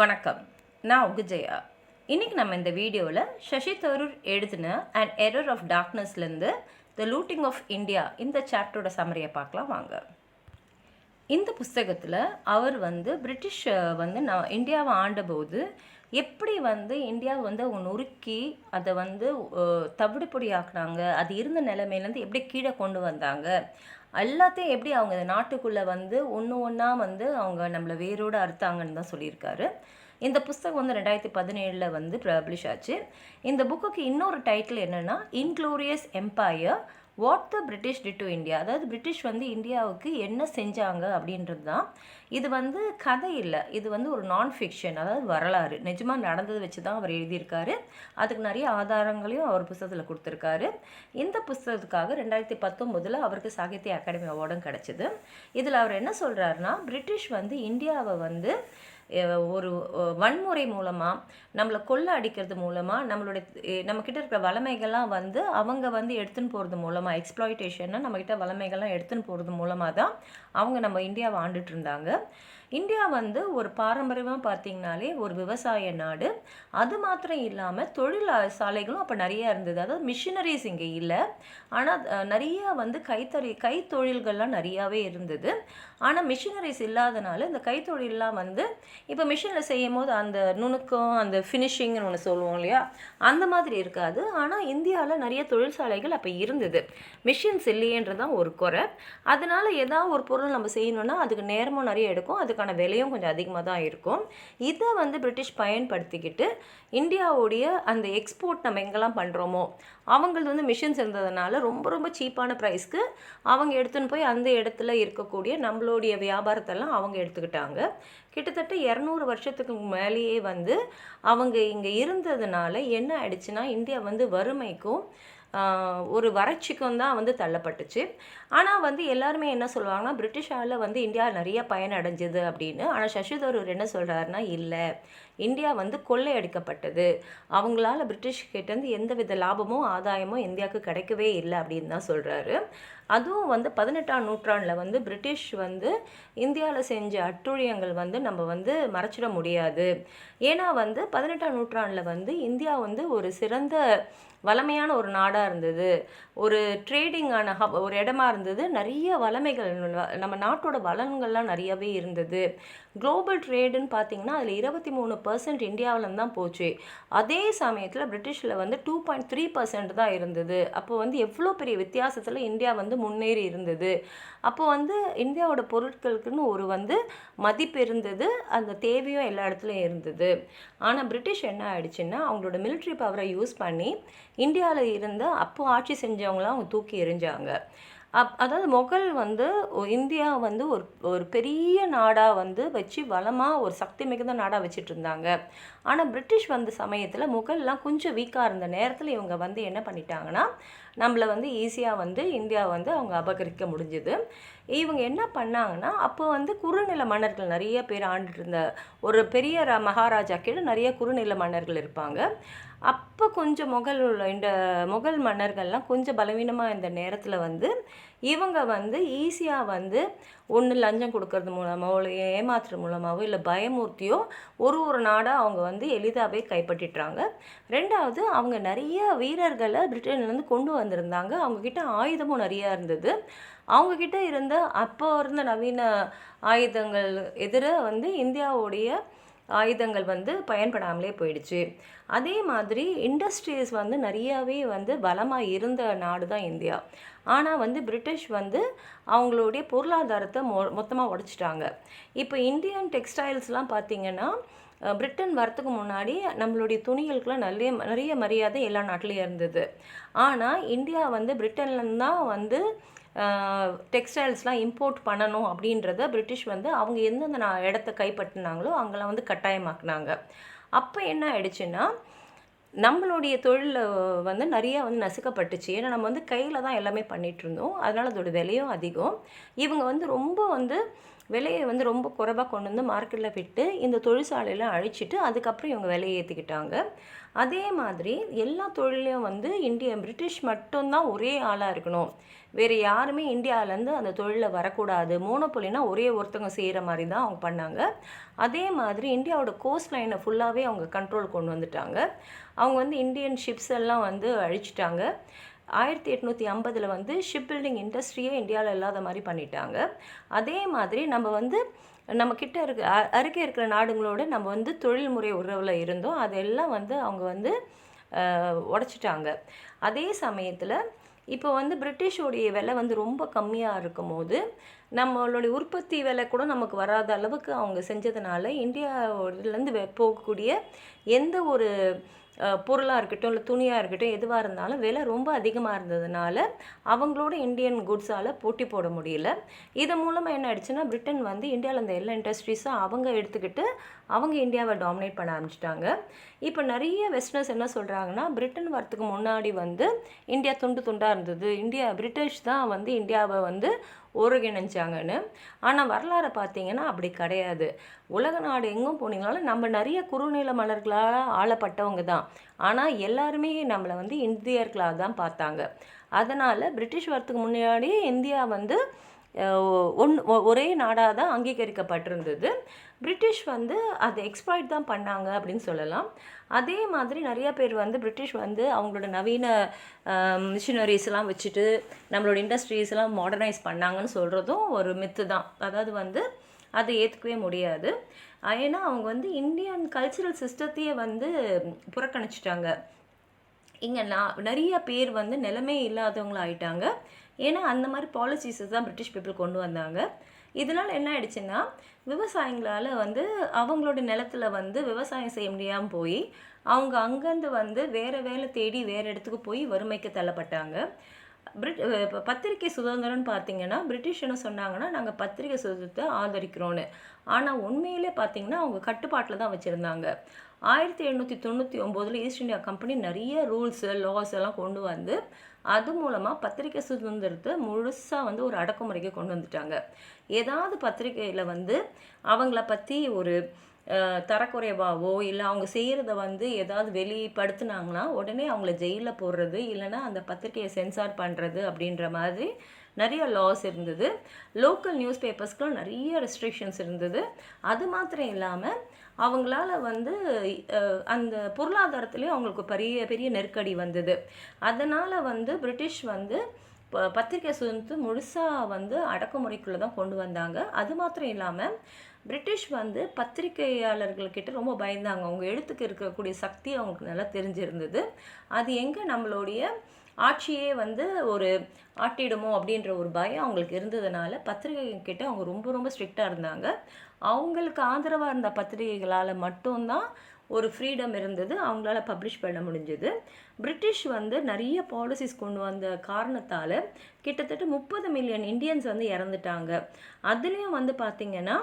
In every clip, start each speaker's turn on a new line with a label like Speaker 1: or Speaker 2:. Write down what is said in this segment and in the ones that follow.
Speaker 1: வணக்கம். நான் உங்க ஜெயா. இன்னைக்கு நம்ம இந்த வீடியோவில் சசி தரூர் எழுதின அண்ட் எரர் ஆஃப் டார்க்னஸ்லேருந்து த லூட்டிங் ஆஃப் இந்தியா இந்த சாப்டரோட சம்மரியை பார்க்கலாம் வாங்க. இந்த புஸ்தகத்தில் அவர் பிரிட்டிஷ் இந்தியாவை ஆண்டபோது எப்படி இந்தியாவை அவங்க நொறுக்கி அதை தவிடுபொடி ஆக்குனாங்க, அது இருந்த நிலைமையிலேருந்து எப்படி கீழே கொண்டு வந்தாங்க, எல்லாத்தையும் எப்படி அவங்க நாட்டுக்குள்ளே ஒன்று ஒன்றா அவங்க நம்மளை வேரோடு அறுத்தாங்கன்னு தான் சொல்லியிருக்காரு. இந்த புஸ்தகம் 2017 பப்ளிஷ் ஆச்சு. இந்த புக்குக்கு இன்னொரு டைட்டில் என்னென்னா Inglourious empire what the British did to India. அதாவது பிரிட்டிஷ் இந்தியாவுக்கு என்ன செஞ்சாங்க அப்படின்றது தான். இது கதை இல்லை, இது ஒரு நான் ஃபிக்ஷன், அதாவது வரலாறு, நிஜமாக நடந்ததை வச்சு தான் அவர் எழுதியிருக்காரு. அதுக்கு நிறைய ஆதாரங்களையும் அவர் புஸ்தகத்தில் கொடுத்துருக்காரு. இந்த புஸ்தகத்துக்காக 2019 அவருக்கு சாகித்ய அகாடமி அவார்டும் கிடச்சிது. இதில் அவர் என்ன சொல்கிறாருன்னா, பிரிட்டிஷ் இந்தியாவை ஒரு வன்முறை மூலமாக நம்மளை கொள்ள அடிக்கிறது மூலமாக நம்மக்கிட்ட இருக்கிற வளமைகள்லாம் அவங்க எடுத்துன்னு போகிறது மூலமாக, எக்ஸ்ப்ளாய்டேஷன்னா நம்மக்கிட்ட வளமைகள்லாம் எடுத்துன்னு போகிறது மூலமாக தான் அவங்க நம்ம இந்தியாவை ஆண்டுட்டு இருந்தாங்க. இந்தியா ஒரு பாரம்பரியமாக பார்த்திங்கனாலே ஒரு விவசாய நாடு. அது மாத்திரம் இல்லாமல் தொழில் சாலைகளும் அப்போ நிறையா இருந்தது. அதாவது மிஷினரிஸ் இங்கே இல்லை, ஆனால் நிறையா கைத்தொழில்கள்லாம் நிறையாவே இருந்தது. ஆனால் மிஷினரிஸ் இல்லாதனால இந்த கைத்தொழிலெலாம் இப்போ மிஷினில் செய்யும் போது அந்த நுணுக்கம், அந்த ஃபினிஷிங்னு ஒன்று சொல்லுவோம் இல்லையா, அந்த மாதிரி இருக்காது. ஆனால் இந்தியாவில் நிறைய தொழிற்சாலைகள் அப்போ இருந்தது, மிஷின்ஸ் இல்லையன்றதான் ஒரு குறை. அதனால் ஏதாவது ஒரு பொருள் நம்ம செய்யணுன்னா அதுக்கு நேரமும் நிறைய எடுக்கும், அதுக்கான விலையும் கொஞ்சம் அதிகமாக தான் இருக்கும். இதை பிரிட்டிஷ் பயன்படுத்திக்கிட்டு இந்தியாவுடைய அந்த எக்ஸ்போர்ட் நம்ம எங்கெல்லாம் பண்ணுறோமோ அவங்களது மிஷின்ஸ் இருந்ததுனால ரொம்ப ரொம்ப சீப்பான ப்ரைஸ்க்கு அவங்க எடுத்துன்னு போய் அந்த இடத்துல இருக்கக்கூடிய நம்மளுடைய வியாபாரத்தெல்லாம் அவங்க எடுத்துக்கிட்டாங்க. கிட்டத்தட்ட 200 வருஷத்துக்கு மேலேயே அவங்க இங்கே இருந்ததுனால என்ன ஆயிடுச்சுன்னா, இந்தியா வறுமைக்கும் ஒரு வறட்சிக்கும் தான் தள்ளப்பட்டுச்சு. ஆனால் எல்லாருமே என்ன சொல்லுவாங்கன்னா, பிரிட்டிஷால் இந்தியா நிறைய பயனடைஞ்சது அப்படின்னு. ஆனால் சசி தரூர் என்ன சொல்கிறாருன்னா, இல்லை, இந்தியா கொள்ளையடிக்கப்பட்டது, அவங்களால பிரிட்டிஷ்கிட்டேருந்து எந்த வித லாபமும் ஆதாயமும் இந்தியாவுக்கு கிடைக்கவே இல்லை அப்படின்னு தான் சொல்கிறாரு. அதுவும் 18ஆம் நூற்றாண்டில் பிரிட்டிஷ் இந்தியாவில் செஞ்ச அட்டூழியங்கள் நம்ம மறைச்சிட முடியாது. ஏன்னா 18ஆம் நூற்றாண்டில் இந்தியா ஒரு சிறந்த வளமையான ஒரு நாடாக இருந்தது, ஒரு ட்ரேடிங்கான ஒரு இடமா இருந்தது. நிறைய வளமைகள், நம்ம நாட்டோட வளங்கள்லாம் நிறையவே இருந்தது. குளோபல் ட்ரேடுன்னு பார்த்திங்கன்னா அதில் 23% இந்தியாவிலேருந்து தான் போச்சு. அதே சமயத்தில் பிரிட்டிஷில் 2.3% தான் இருந்தது. அப்போ எவ்வளோ பெரிய வித்தியாசத்தில் இந்தியா முன்னேறி இருந்தது. அப்போ இந்தியாவோட பொருட்களுக்குன்னு ஒரு மதிப்பு இருந்தது, அந்த தேவையும் எல்லா இடத்துலையும் இருந்தது. ஆனால் பிரிட்டிஷ் என்ன ஆயிடுச்சுன்னா, அவங்களோட மிலிட்ரி பவரை யூஸ் பண்ணி இந்தியாவில் இருந்த அப்போ ஆட்சி செஞ்சவங்களாம் அவங்க தூக்கி எறிஞ்சாங்க. அதாவது முகல் இந்தியா ஒரு பெரிய நாடாக வச்சு வளமாக ஒரு சக்தி மிகுந்த நாடாக வச்சுட்டு இருந்தாங்க. ஆனால் பிரிட்டிஷ் சமயத்தில் முகல்லாம் கொஞ்சம் வீக்காக இருந்த நேரத்தில் இவங்க என்ன பண்ணிட்டாங்கன்னா, நம்மளை ஈஸியாக இந்தியா அவங்க அபகரிக்க முடிஞ்சுது. இவங்க என்ன பண்ணாங்கன்னா, அப்போ குறுநில மன்னர்கள் நிறைய பேர் ஆண்டுட்டு இருந்த ஒரு பெரிய மகாராஜா கீழே நிறைய குறுநில மன்னர்கள் இருப்பாங்க. அப்போ கொஞ்சம் இந்த முகல் மன்னர்கள்லாம் கொஞ்சம் பலவீனமாக இந்த நேரத்தில் இவங்க ஈஸியாக ஒன்று லஞ்சம் கொடுக்கறது மூலமாகவோ இல்லை ஏமாற்றுறது மூலமாகவோ இல்லை பயமூர்த்தியோ ஒரு நாடாக அவங்க எளிதாகவே கைப்பற்றிட்டாங்க. ரெண்டாவது, அவங்க நிறைய வீரர்களை பிரிட்டன்லேருந்து கொண்டு வந்திருந்தாங்க. அவங்கக்கிட்ட ஆயுதமும் நிறையா இருந்தது. அவங்கக்கிட்ட இருந்த அப்போ இருந்த நவீன ஆயுதங்கள் எதிர இந்தியாவுடைய ஆயுதங்கள் பயன்படாமலே போயிடுச்சு. அதே மாதிரி இண்டஸ்ட்ரீஸ் நிறையாவே பலமாக இருந்த நாடு தான் இந்தியா. ஆனால் பிரிட்டிஷ் அவங்களுடைய பொருளாதாரத்தை மொத்தமாக உடைச்சிட்டாங்க. இப்போ இந்தியன் டெக்ஸ்டைல்ஸ்லாம் பார்த்திங்கன்னா, பிரிட்டன் வரத்துக்கு முன்னாடி நம்மளுடைய துணிகளுக்கெலாம் நிறைய மரியாதை எல்லா நாட்டிலையும் இருந்தது. ஆனால் இந்தியா பிரிட்டன்லேருந்து தான் டெக்ஸ்டைல்ஸ்லாம் இம்போர்ட் பண்ணணும் அப்படின்றத பிரிட்டிஷ் அவங்க எந்தெந்த இடத்த கைப்பற்றினாங்களோ அங்கெல்லாம் கட்டாயமாக்குனாங்க. அப்போ என்ன ஆயிடுச்சுன்னா, நம்மளுடைய தொழிலில் நிறையா நசுக்கப்பட்டுச்சு. ஏன்னா நம்ம கையில் தான் எல்லாமே பண்ணிகிட்டு இருந்தோம், அதனால் அதோட விலையும் அதிகம். இவங்க ரொம்ப விலையை வந்து ரொம்ப குறைவாக கொண்டு வந்து மார்க்கெட்டில் விட்டு இந்த தொழிற்சாலையெல்லாம் அழிச்சிட்டு அதுக்கப்புறம் இவங்க விலையை ஏற்றிக்கிட்டாங்க. அதே மாதிரி எல்லா தொழிலையும் வந்து பிரிட்டிஷ் மட்டும்தான் ஒரே ஆளாக இருக்கணும், வேறு யாருமே இந்தியாவிலேருந்து அந்த தொழிலில் வரக்கூடாது, மோனோபொலினா ஒரே ஒருத்தவங்க செய்கிற மாதிரி தான் அவங்க பண்ணாங்க. அதே மாதிரி இந்தியாவோட கோஸ்ட் லைனை ஃபுல்லாகவே அவங்க கண்ட்ரோல் கொண்டு வந்துட்டாங்க. அவங்க வந்து இந்தியன் ஷிப்ஸ் எல்லாம் வந்து அழிச்சிட்டாங்க. 1850 வந்து ஷிப் பில்டிங் இண்டஸ்ட்ரியே இந்தியாவில் இல்லாத மாதிரி பண்ணிட்டாங்க. அதே மாதிரி நம்ம கிட்ட அருகே இருக்கிற நாடுகளோடு நம்ம வந்து தொழில்முறை உறவில் இருந்தோம், அதெல்லாம் வந்து அவங்க வந்து உடைச்சிட்டாங்க. அதே சமயத்தில் இப்போ வந்து பிரிட்டிஷோடைய விலை வந்து ரொம்ப கம்மியாக இருக்கும் போது நம்மளுடைய உற்பத்தி விலை கூட நமக்கு வராத அளவுக்கு அவங்க செஞ்சதுனால இந்தியாவிலேருந்து போகக்கூடிய எந்த ஒரு பொருளாக இருக்கட்டும் இல்லை துணியாக இருக்கட்டும் எதுவாக இருந்தாலும் விலை ரொம்ப அதிகமாக இருந்ததுனால அவங்களோட இந்தியன் குட்ஸால் போட்டி போட முடியல. இது மூலமாக என்ன ஆயிடுச்சுன்னா பிரிட்டன் வந்து இந்தியாவில் இருந்த எல்லா இண்டஸ்ட்ரீஸும் அவங்க எடுத்துக்கிட்டு அவங்க இந்தியாவை டாமினேட் பண்ண ஆரம்பிச்சிட்டாங்க. இப்போ நிறைய வெஸ்டர்னர்ஸ் என்ன சொல்கிறாங்கன்னா, பிரிட்டன் வரத்துக்கு முன்னாடி வந்து இந்தியா துண்டு துண்டாக இருந்தது, பிரிட்டிஷ் தான் வந்து இந்தியாவை வந்து ஒருங்கிணைஞ்சாங்கன்னு. ஆனால் வரலாறை பார்த்தீங்கன்னா அப்படி கிடையாது. உலக நாடு எங்கும் போனீங்கனாலும் நம்ம நிறைய குறுநில மன்னர்களால் ஆளப்பட்டவங்க தான், ஆனால் எல்லாருமே நம்மளை வந்து இந்தியர்களாக தான் பார்த்தாங்க. அதனால் பிரிட்டிஷ் வரத்துக்கு முன்னாடி இந்தியா வந்து ஒரே நாடாக தான் அங்கீகரிக்கப்பட்டிருந்தது. பிரிட்டிஷ் வந்து அதை எக்ஸ்ப்ளாய்ட் தான் பண்ணாங்க அப்படின்னு சொல்லலாம். அதே மாதிரி நிறையா பேர் வந்து பிரிட்டிஷ் வந்து அவங்களோட நவீன மிஷினரிஸ்லாம் வச்சுட்டு நம்மளோட இண்டஸ்ட்ரீஸ்லாம் மாடர்னைஸ் பண்ணாங்கன்னு சொல்கிறதும் ஒரு மித்து தான். அதாவது வந்து அதை ஏற்றுக்கவே முடியாது. ஏன்னா அவங்க வந்து இந்தியன் கல்ச்சுரல் சிஸ்டத்தையே வந்து புறக்கணிச்சிட்டாங்க. இங்கே நிறைய பேர் வந்து நிலைமை இல்லாதவங்களாயிட்டாங்க. ஏன்னா அந்த மாதிரி பாலிசிஸை தான் பிரிட்டிஷ் பீப்புள் கொண்டு வந்தாங்க. இதனால் என்ன ஆயிடுச்சுன்னா விவசாயிங்களால் வந்து அவங்களோட நிலத்தில் வந்து விவசாயம் செய்ய முடியாமல் போய் அவங்க அங்கேருந்து வந்து வேறு வேலை தேடி வேறு இடத்துக்கு போய் வறுமைக்கு தள்ளப்பட்டாங்க. பத்திரிகை சுதந்திரம்னு பார்த்தீங்கன்னா பிரிட்டிஷ் என்ன சொன்னாங்கன்னா, நாங்கள் பத்திரிகை சுதந்திரத்தை ஆதரிக்கிறோன்னு. ஆனால் உண்மையிலே பார்த்தீங்கன்னா அவங்க கட்டுப்பாட்டில் தான் வச்சுருந்தாங்க. 1799 ஈஸ்ட் இந்தியா கம்பெனி நிறைய ரூல்ஸு லாஸ் எல்லாம் கொண்டு வந்து அது மூலமாக பத்திரிகை சுதந்திரத்தை முழுசாக வந்து ஒரு அடக்குமுறைக்கு கொண்டு வந்துட்டாங்க. ஏதாவது பத்திரிகையில் வந்து அவங்கள பற்றி ஒரு தரக்குறைவாவோ இல்லை அவங்க செய்கிறத வந்து ஏதாவது வெளிப்படுத்தினாங்கன்னா உடனே அவங்கள ஜெயிலில் போடுறது, இல்லைன்னா அந்த பத்திரிகையை சென்சார் பண்ணுறது அப்படின்ற மாதிரி நிறைய லாஸ் இருந்தது. லோக்கல் நியூஸ் பேப்பர்ஸ்க்குலாம் நிறைய ரெஸ்ட்ரிக்ஷன்ஸ் இருந்தது. அது மாத்திரம் இல்லாமல் அவங்களால வந்து அந்த பொருளாதாரத்துலேயும் அவங்களுக்கு பெரிய பெரிய நெருக்கடி வந்தது. அதனால் வந்து பிரிட்டிஷ் வந்து பத்திரிகை சுதந்திரத்தை முழுசாக வந்து அடக்குமுறைக்குள்ளே தான் கொண்டு வந்தாங்க. அது மாத்திரம் இல்லாமல் பிரிட்டிஷ் வந்து பத்திரிகையாளர்கள்கிட்ட ரொம்ப பயந்தாங்க. அவங்க எழுத்துக்கு இருக்கக்கூடிய சக்தி அவங்களுக்கு நல்லா தெரிஞ்சிருந்தது. அது எங்கே நம்மளுடைய ஆட்சியே வந்து ஒரு ஆட்டிடுமோ அப்படின்ற ஒரு பயம் அவங்களுக்கு இருந்ததுனால பத்திரிகைகிட்ட அவங்க ரொம்ப ரொம்ப ஸ்ட்ரிக்டாக இருந்தாங்க. அவங்களுக்கு ஆதரவாக இருந்த பத்திரிகைகளால் மட்டும்தான் ஒரு ஃப்ரீடம் இருந்தது, அவங்களால பப்ளிஷ் பண்ண முடிஞ்சது. பிரிட்டிஷ் வந்து நிறைய பாலிசிஸ் கொண்டு வந்த காரணத்தால் கிட்டத்தட்ட 30 மில்லியன் இந்தியன்ஸ் வந்து இறந்துட்டாங்க. அதுலேயும் வந்து பார்த்திங்கன்னா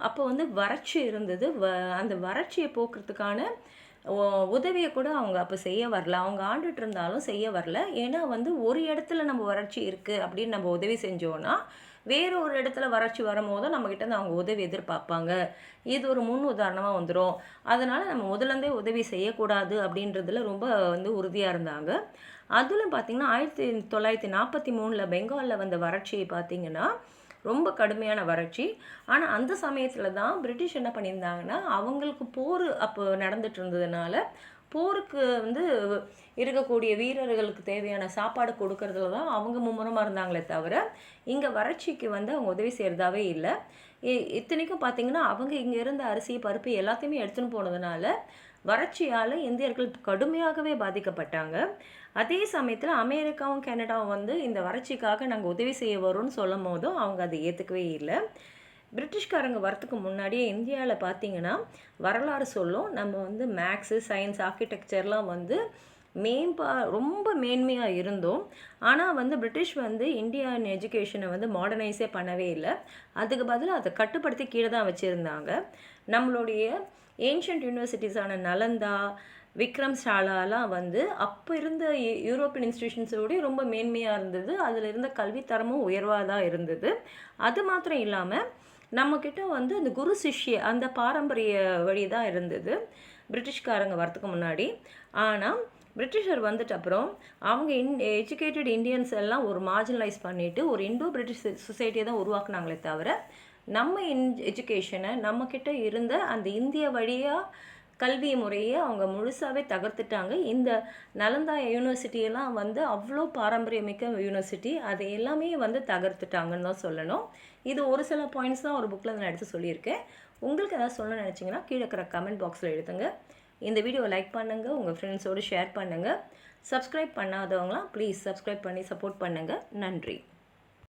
Speaker 1: அப்போ வந்து வறட்சி இருந்தது. அந்த வறட்சியை போக்குறதுக்கான உதவியை கூட அவங்க அப்போ செய்ய வரல. அவங்க ஆண்டுட்டு இருந்தாலும் செய்ய வரல. ஏன்னா வந்து ஒரு இடத்துல நம்ம வறட்சி இருக்குது அப்படின்னு நம்ம உதவி செஞ்சோன்னா வேறு ஒரு இடத்துல வறட்சி வரும்போது நம்மக்கிட்ட இருந்து அவங்க உதவி எதிர்பார்ப்பாங்க. இது ஒரு முன் உதாரணமாக வந்துடும். அதனால் நம்ம முதலேருந்தே உதவி செய்யக்கூடாது அப்படின்றதுல ரொம்ப வந்து உறுதியாக இருந்தாங்க. அதில் பார்த்திங்கன்னா 1943 பெங்காலில் வந்த வறட்சியை பார்த்திங்கன்னா ரொம்ப கடுமையான வறட்சி. ஆனால் அந்த சமயத்தில் தான் பிரிட்டிஷ் என்ன பண்ணியிருந்தாங்கன்னா, அவங்களுக்கு போர் அப்போ நடந்துட்டு இருந்ததுனால போருக்கு வந்து இருக்கக்கூடிய வீரர்களுக்கு தேவையான சாப்பாடு கொடுக்கறதுல தான் அவங்க மும்முரமாக இருந்தாங்களே தவிர இங்கே வறட்சிக்கு வந்து அவங்க உதவி செய்கிறதாவே இல்லை. இத்தனைக்கும் பார்த்திங்கன்னா அவங்க இங்கே இருந்த அரிசி பருப்பு எல்லாத்தையுமே எடுத்துன்னு போனதுனால வறட்சியால் இந்தியர்கள் கடுமையாகவே பாதிக்கப்பட்டாங்க. அதே சமயத்தில் அமெரிக்காவும் கனடாவும் வந்து இந்த வறட்சிக்காக நாங்கள் உதவி செய்ய வரோம்னு சொல்லும் போதும் அவங்க அதை ஏற்றுக்கவே இல்லை. பிரிட்டிஷ்காரங்க வரத்துக்கு முன்னாடியே இந்தியாவில் பார்த்திங்கன்னா வரலாறு சொல்லும், நம்ம வந்து மேக்ஸு சயின்ஸ் ஆர்கிடெக்சர்லாம் வந்து ரொம்ப மேன்மையாக இருந்தோம். ஆனால் வந்து பிரிட்டிஷ் வந்து இந்தியன் எஜுகேஷனை வந்து மாடர்னைஸே பண்ணவே இல்லை. அதுக்கு பதிலாக அதை கட்டுப்படுத்தி கீழே தான் வச்சுருந்தாங்க. நம்மளுடைய ஏன்ஷியன்ட் யூனிவர்சிட்டிஸான நலந்தா, விக்ரம் சாலாலாம் வந்து அப்போ இருந்த யூரோப்பியன் இன்ஸ்டிடியூஷன்ஸோடய ரொம்ப மேன்மையாக இருந்தது. அதில் இருந்த கல்வித்தரமும் உயர்வாக தான் இருந்தது. அது மாத்திரம் இல்லாமல் நம்மக்கிட்ட வந்து அந்த குரு சிஷ்ய அந்த பாரம்பரிய வழி தான் இருந்தது பிரிட்டிஷ்காரங்க வரத்துக்கு முன்னாடி. ஆனால் பிரிட்டிஷர் வந்துட்ட அப்புறம் அவங்க எஜுகேட்டட் இந்தியன்ஸ் எல்லாம் ஒரு மார்ஜினலைஸ் பண்ணிவிட்டு ஒரு இண்டோ பிரிட்டிஷ் சொசைட்டியை தான் உருவாக்குனாங்களே தவிர நம்ம எஜுகேஷனை நம்மக்கிட்ட இருந்த அந்த இந்திய வழியாக கல்வி முறையை அவங்க முழுசாகவே தகர்த்துட்டாங்க. இந்த நலந்தா யூனிவர்சிட்டியெல்லாம் வந்து அவ்வளோ பாரம்பரியமிக்க யூனிவர்சிட்டி, அதை எல்லாமே வந்து தகர்த்துட்டாங்கன்னு தான் சொல்லணும். இது ஒரு சில பாயிண்ட்ஸ் தான் ஒரு புக்கில் நான் எடுத்து சொல்லியிருக்கேன். உங்களுக்கு ஏதாவது சொல்ல நினச்சிங்கன்னா கீழே இருக்கிற கமெண்ட் பாக்ஸில் எழுதுங்க. இந்த வீடியோவை லைக் பண்ணுங்கள், உங்கள் ஃப்ரெண்ட்ஸோடு ஷேர் பண்ணுங்கள். சப்ஸ்கிரைப் பண்ணாதவங்களாம் ப்ளீஸ் சப்ஸ்கிரைப் பண்ணி சப்போர்ட் பண்ணுங்கள். நன்றி.